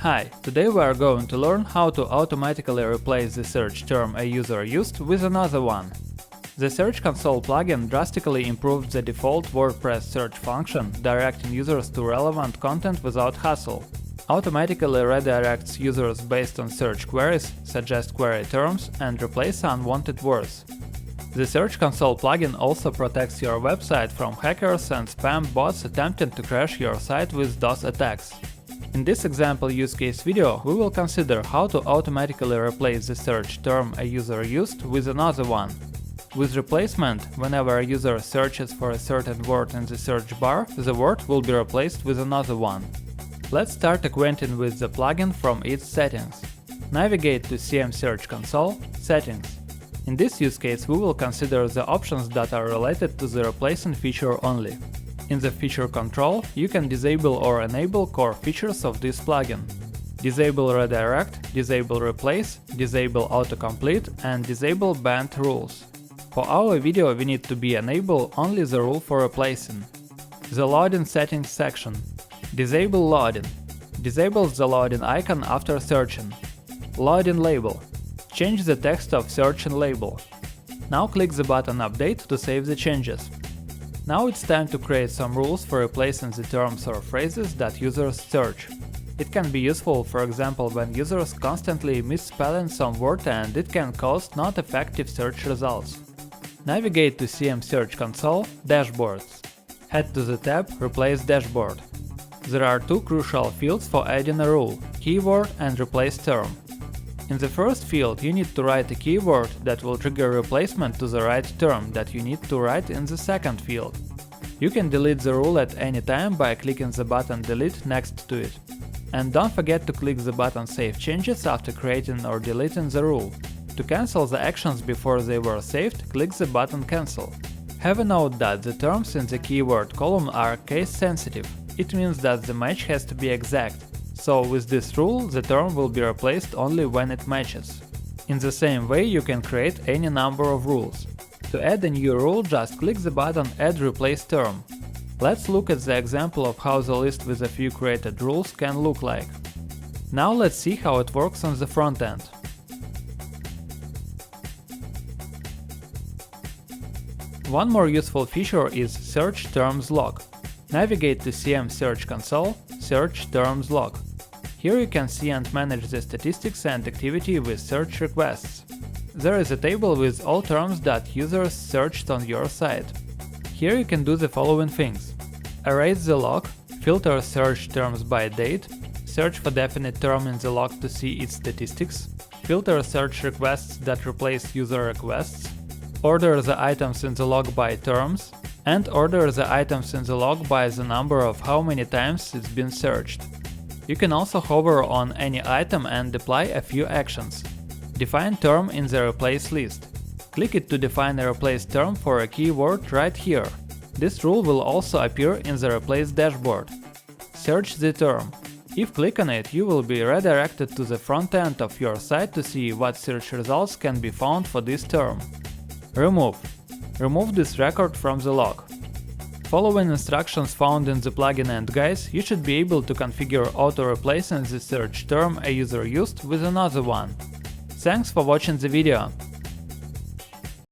Hi, today we are going to learn how to automatically replace the search term a user used with another one. The Search Console plugin drastically improved the default WordPress search function, directing users to relevant content without hassle. Automatically redirects users based on search queries, suggests query terms, and replaces unwanted words. The Search Console plugin also protects your website from hackers and spam bots attempting to crash your site with DOS attacks. In this example use case video, we will consider how to automatically replace the search term a user used with another one. With replacement, whenever a user searches for a certain word in the search bar, the word will be replaced with another one. Let's start acquainting with the plugin from its settings. Navigate to CM Search Console, Settings. In this use case, we will consider the options that are related to the replacing feature only. In the feature control, you can disable or enable core features of this plugin. Disable redirect, disable replace, disable autocomplete, and disable banned rules. For our video we need to enable only the rule for replacing. The loading settings section. Disable loading. Disables the loading icon after searching. Loading label. Change the text of searching label. Now click the button Update to save the changes. Now it's time to create some rules for replacing the terms or phrases that users search. It can be useful, for example, when users constantly misspelling some word and it can cause not effective search results. Navigate to CM Search Console, Dashboards. Head to the tab Replace Dashboard. There are two crucial fields for adding a rule: keyword and replace term. In the first field, you need to write a keyword that will trigger replacement to the right term that you need to write in the second field. You can delete the rule at any time by clicking the button Delete next to it. And don't forget to click the button Save Changes after creating or deleting the rule. To cancel the actions before they were saved, click the button Cancel. Have a note that the terms in the keyword column are case sensitive. It means that the match has to be exact. So with this rule, the term will be replaced only when it matches. In the same way, you can create any number of rules. To add a new rule, just click the button Add Replace Term. Let's look at the example of how the list with a few created rules can look like. Now let's see how it works on the front end. One more useful feature is Search Terms Log. Navigate to CM Search Console, Search Terms Log. Here you can see and manage the statistics and activity with search requests. There is a table with all terms that users searched on your site. Here you can do the following things: erase the log, filter search terms by date, search for definite term in the log to see its statistics, filter search requests that replace user requests, order the items in the log by terms, and order the items in the log by the number of how many times it's been searched. You can also hover on any item and apply a few actions. Define term in the replace list. Click it to define a replace term for a keyword right here. This rule will also appear in the replace dashboard. Search the term. If click on it, you will be redirected to the front end of your site to see what search results can be found for this term. Remove. Remove this record from the log. Following instructions found in the plugin and guides, you should be able to configure auto-replacing the search term a user used with another one. Thanks for watching the video.